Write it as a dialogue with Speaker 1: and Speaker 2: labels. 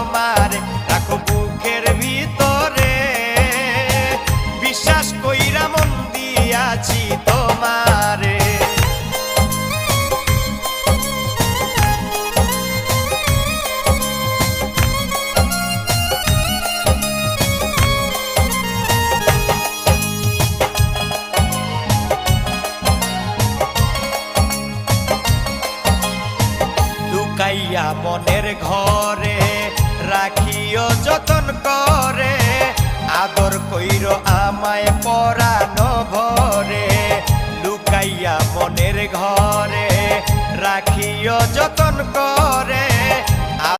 Speaker 1: তোমার রাখো বুকের ভিতরে, বিশ্বাস কইরা মন দিয়াছি তোমারে। লুকাইয়া মনের ঘরে রাখিও যতন করে, আদর কইরো আমায় পরানো ভরে। লুকাইয়া মনের ঘরে রাখিও যতন করে,